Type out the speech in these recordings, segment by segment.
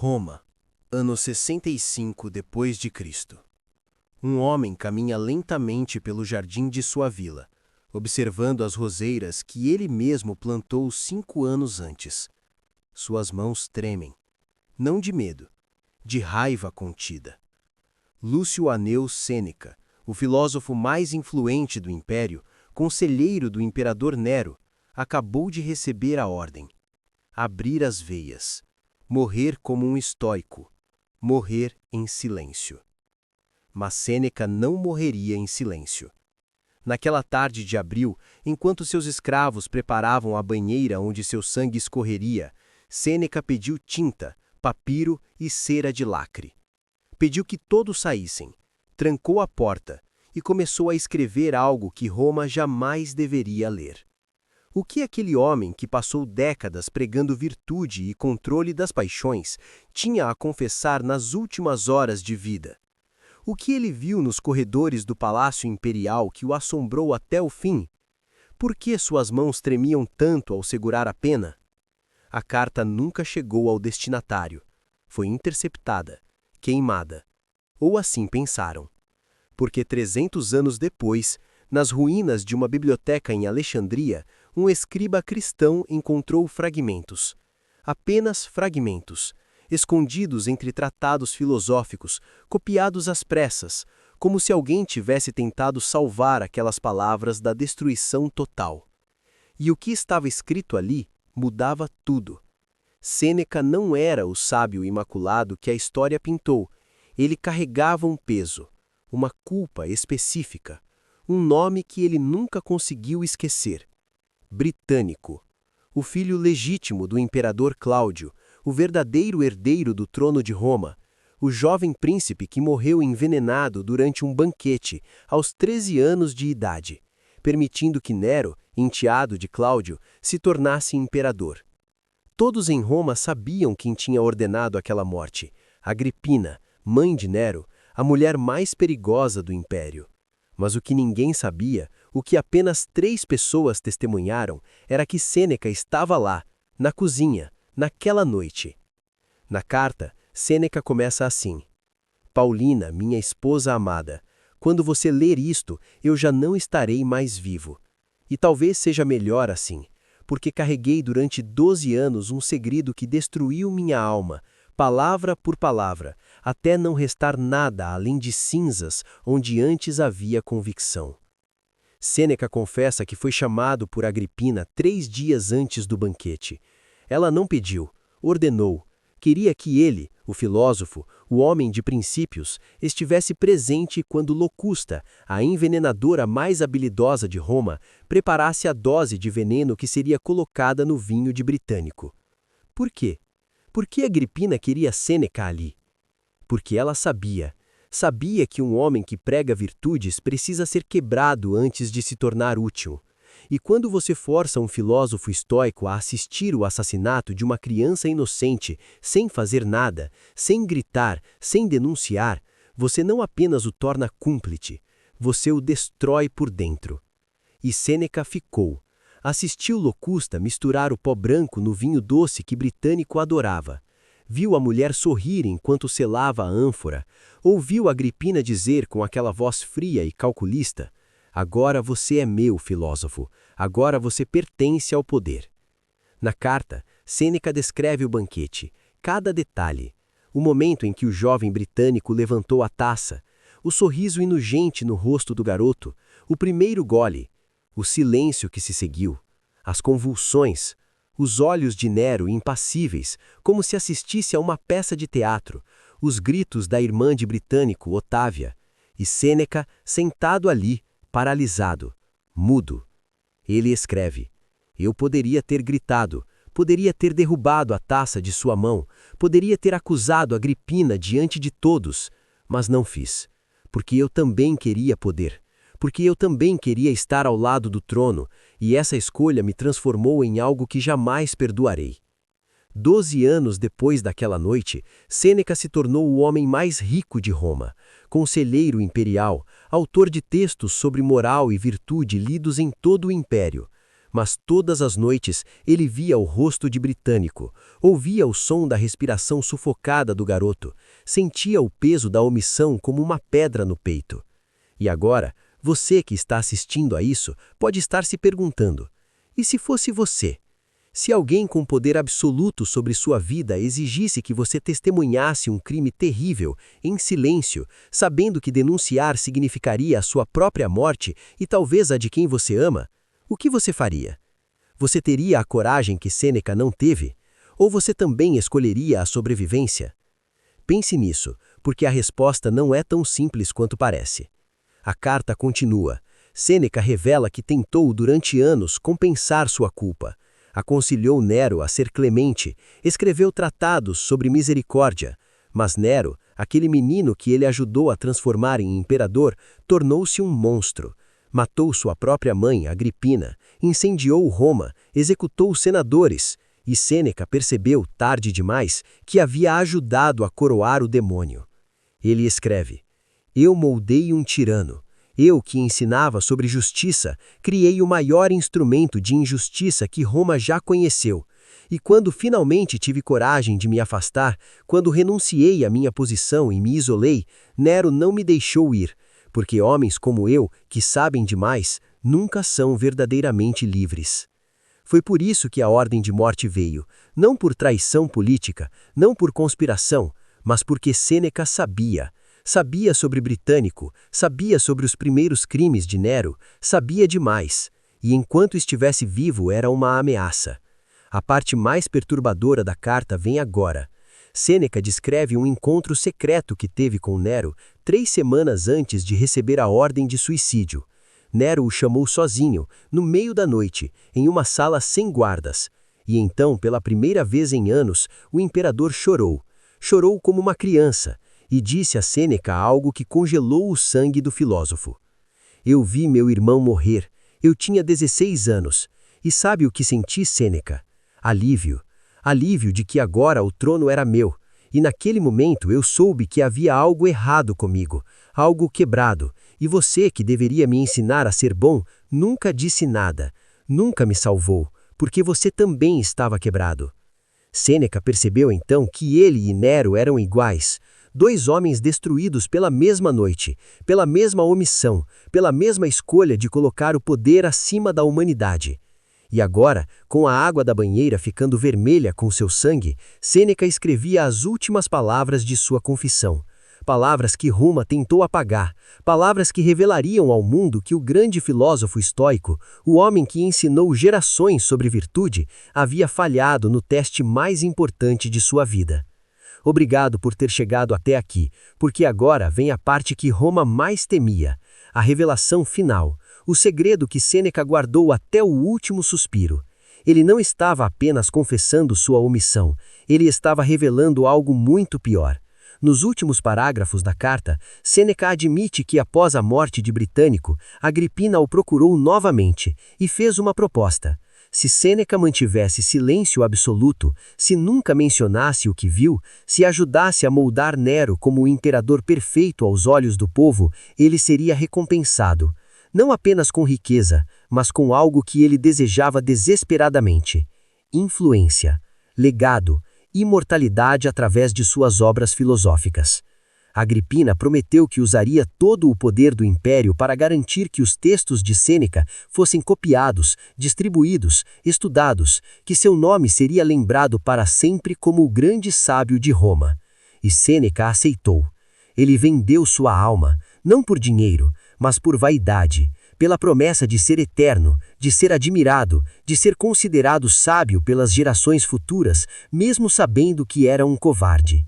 Roma, ano 65 depois de Cristo. Um homem caminha lentamente pelo jardim de sua vila, observando as roseiras que ele mesmo plantou 5 anos antes. Suas mãos tremem, não de medo, de raiva contida. Lúcio Aneu Sêneca, o filósofo mais influente do Império, conselheiro do imperador Nero, acabou de receber a ordem: abrir as veias, morrer como um estoico, morrer em silêncio. Mas Sêneca não morreria em silêncio. Naquela tarde de abril, enquanto seus escravos preparavam a banheira onde seu sangue escorreria, Sêneca pediu tinta, papiro e cera de lacre. Pediu que todos saíssem, trancou a porta e começou a escrever algo que Roma jamais deveria ler. O que aquele homem que passou décadas pregando virtude e controle das paixões tinha a confessar nas últimas horas de vida? O que ele viu nos corredores do Palácio Imperial que o assombrou até o fim? Por que suas mãos tremiam tanto ao segurar a pena? A carta nunca chegou ao destinatário. Foi interceptada, queimada. Ou assim pensaram. Porque 300 anos depois, nas ruínas de uma biblioteca em Alexandria, um escriba cristão encontrou fragmentos. Apenas fragmentos, escondidos entre tratados filosóficos, copiados às pressas, como se alguém tivesse tentado salvar aquelas palavras da destruição total. E o que estava escrito ali mudava tudo. Sêneca não era o sábio imaculado que a história pintou. Ele carregava um peso, uma culpa específica, um nome que ele nunca conseguiu esquecer. Britânico, o filho legítimo do imperador Cláudio, o verdadeiro herdeiro do trono de Roma, o jovem príncipe que morreu envenenado durante um banquete aos 13 anos de idade, permitindo que Nero, enteado de Cláudio, se tornasse imperador. Todos em Roma sabiam quem tinha ordenado aquela morte: Agripina, mãe de Nero, a mulher mais perigosa do império. Mas o que ninguém sabia, o que apenas 3 pessoas testemunharam, era que Sêneca estava lá, na cozinha, naquela noite. Na carta, Sêneca começa assim: Paulina, minha esposa amada, quando você ler isto, eu já não estarei mais vivo. E talvez seja melhor assim, porque carreguei durante 12 anos um segredo que destruiu minha alma, palavra por palavra, até não restar nada além de cinzas onde antes havia convicção. Sêneca confessa que foi chamado por Agripina 3 dias antes do banquete. Ela não pediu, ordenou. Queria que ele, o filósofo, o homem de princípios, estivesse presente quando Locusta, a envenenadora mais habilidosa de Roma, preparasse a dose de veneno que seria colocada no vinho de Britânico. Por quê? Por que Agripina queria Sêneca ali? Porque ela sabia que um homem que prega virtudes precisa ser quebrado antes de se tornar útil. E quando você força um filósofo estoico a assistir o assassinato de uma criança inocente, sem fazer nada, sem gritar, sem denunciar, você não apenas o torna cúmplice, você o destrói por dentro. E Sêneca ficou. Assistiu Locusta misturar o pó branco no vinho doce que Britânico adorava. Viu a mulher sorrir enquanto selava a ânfora, ouviu Agripina dizer com aquela voz fria e calculista: agora você é meu, filósofo, agora você pertence ao poder. Na carta, Sêneca descreve o banquete, cada detalhe, o momento em que o jovem britânico levantou a taça, o sorriso inocente no rosto do garoto, o primeiro gole, o silêncio que se seguiu, as convulsões, os olhos de Nero impassíveis, como se assistisse a uma peça de teatro, os gritos da irmã de Britânico, Otávia, e Sêneca sentado ali, paralisado, mudo. Ele escreve: eu poderia ter gritado, poderia ter derrubado a taça de sua mão, poderia ter acusado Agripina diante de todos, mas não fiz, porque eu também queria poder. Porque eu também queria estar ao lado do trono, e essa escolha me transformou em algo que jamais perdoarei. 12 anos depois daquela noite, Sêneca se tornou o homem mais rico de Roma, conselheiro imperial, autor de textos sobre moral e virtude lidos em todo o império. Mas todas as noites ele via o rosto de Britânico, ouvia o som da respiração sufocada do garoto, sentia o peso da omissão como uma pedra no peito. E agora, você que está assistindo a isso pode estar se perguntando: e se fosse você? Se alguém com poder absoluto sobre sua vida exigisse que você testemunhasse um crime terrível, em silêncio, sabendo que denunciar significaria a sua própria morte e talvez a de quem você ama, o que você faria? Você teria a coragem que Sêneca não teve? Ou você também escolheria a sobrevivência? Pense nisso, porque a resposta não é tão simples quanto parece. A carta continua. Sêneca revela que tentou durante anos compensar sua culpa. Aconselhou Nero a ser clemente, escreveu tratados sobre misericórdia, mas Nero, aquele menino que ele ajudou a transformar em imperador, tornou-se um monstro. Matou sua própria mãe, Agripina, incendiou Roma, executou senadores, e Sêneca percebeu, tarde demais, que havia ajudado a coroar o demônio. Ele escreve: Eu moldei um tirano. Eu, que ensinava sobre justiça, criei o maior instrumento de injustiça que Roma já conheceu. E quando finalmente tive coragem de me afastar, quando renunciei à minha posição e me isolei, Nero não me deixou ir, porque homens como eu, que sabem demais, nunca são verdadeiramente livres. Foi por isso que a ordem de morte veio, não por traição política, não por conspiração, mas porque Sêneca sabia. Sabia sobre Britânico, sabia sobre os primeiros crimes de Nero, sabia demais, e enquanto estivesse vivo era uma ameaça. A parte mais perturbadora da carta vem agora. Sêneca descreve um encontro secreto que teve com Nero 3 semanas antes de receber a ordem de suicídio. Nero o chamou sozinho, no meio da noite, em uma sala sem guardas. E então, pela primeira vez em anos, o imperador chorou. Chorou como uma criança. E disse a Sêneca algo que congelou o sangue do filósofo. Eu vi meu irmão morrer. Eu tinha 16 anos. E sabe o que senti, Sêneca? Alívio. Alívio de que agora o trono era meu. E naquele momento eu soube que havia algo errado comigo, algo quebrado. E você, que deveria me ensinar a ser bom, nunca disse nada. Nunca me salvou, porque você também estava quebrado. Sêneca percebeu então que ele e Nero eram iguais. 2 homens destruídos pela mesma noite, pela mesma omissão, pela mesma escolha de colocar o poder acima da humanidade. E agora, com a água da banheira ficando vermelha com seu sangue, Sêneca escrevia as últimas palavras de sua confissão. Palavras que Roma tentou apagar, palavras que revelariam ao mundo que o grande filósofo estoico, o homem que ensinou gerações sobre virtude, havia falhado no teste mais importante de sua vida. Obrigado por ter chegado até aqui, porque agora vem a parte que Roma mais temia, a revelação final, o segredo que Sêneca guardou até o último suspiro. Ele não estava apenas confessando sua omissão, ele estava revelando algo muito pior. Nos últimos parágrafos da carta, Sêneca admite que após a morte de Britânico, Agripina o procurou novamente e fez uma proposta. Se Sêneca mantivesse silêncio absoluto, se nunca mencionasse o que viu, se ajudasse a moldar Nero como o imperador perfeito aos olhos do povo, ele seria recompensado, não apenas com riqueza, mas com algo que ele desejava desesperadamente: influência, legado, imortalidade através de suas obras filosóficas. Agripina prometeu que usaria todo o poder do império para garantir que os textos de Sêneca fossem copiados, distribuídos, estudados, que seu nome seria lembrado para sempre como o grande sábio de Roma. E Sêneca aceitou. Ele vendeu sua alma, não por dinheiro, mas por vaidade, pela promessa de ser eterno, de ser admirado, de ser considerado sábio pelas gerações futuras, mesmo sabendo que era um covarde.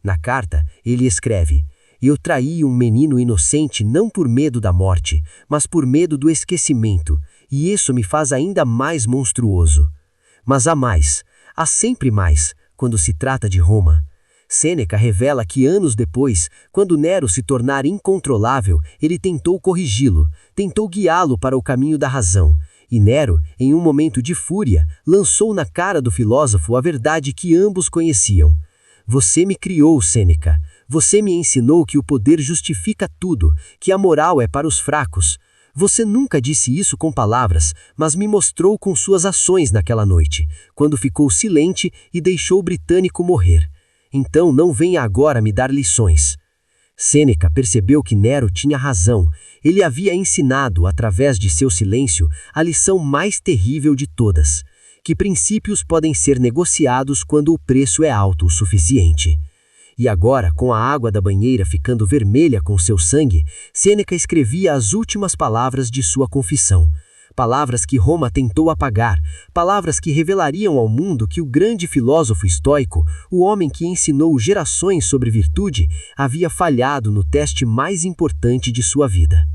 Na carta, ele escreve: Eu traí um menino inocente não por medo da morte, mas por medo do esquecimento, e isso me faz ainda mais monstruoso. Mas há mais, há sempre mais, quando se trata de Roma. Sêneca revela que anos depois, quando Nero se tornar incontrolável, ele tentou corrigi-lo, tentou guiá-lo para o caminho da razão. E Nero, em um momento de fúria, lançou na cara do filósofo a verdade que ambos conheciam. Você me criou, Sêneca. Você me ensinou que o poder justifica tudo, que a moral é para os fracos. Você nunca disse isso com palavras, mas me mostrou com suas ações naquela noite, quando ficou silente e deixou o britânico morrer. Então não venha agora me dar lições. Sêneca percebeu que Nero tinha razão. Ele havia ensinado, através de seu silêncio, a lição mais terrível de todas, que princípios podem ser negociados quando o preço é alto o suficiente. E agora, com a água da banheira ficando vermelha com seu sangue, Sêneca escrevia as últimas palavras de sua confissão. Palavras que Roma tentou apagar, palavras que revelariam ao mundo que o grande filósofo estoico, o homem que ensinou gerações sobre virtude, havia falhado no teste mais importante de sua vida.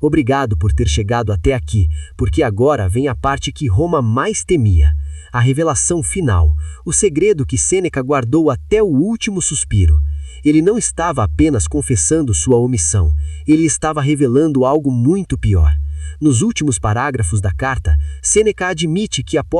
Obrigado por ter chegado até aqui, porque agora vem a parte que Roma mais temia, a revelação final, o segredo que Sêneca guardou até o último suspiro. Ele não estava apenas confessando sua omissão, ele estava revelando algo muito pior. Nos últimos parágrafos da carta, Sêneca admite que após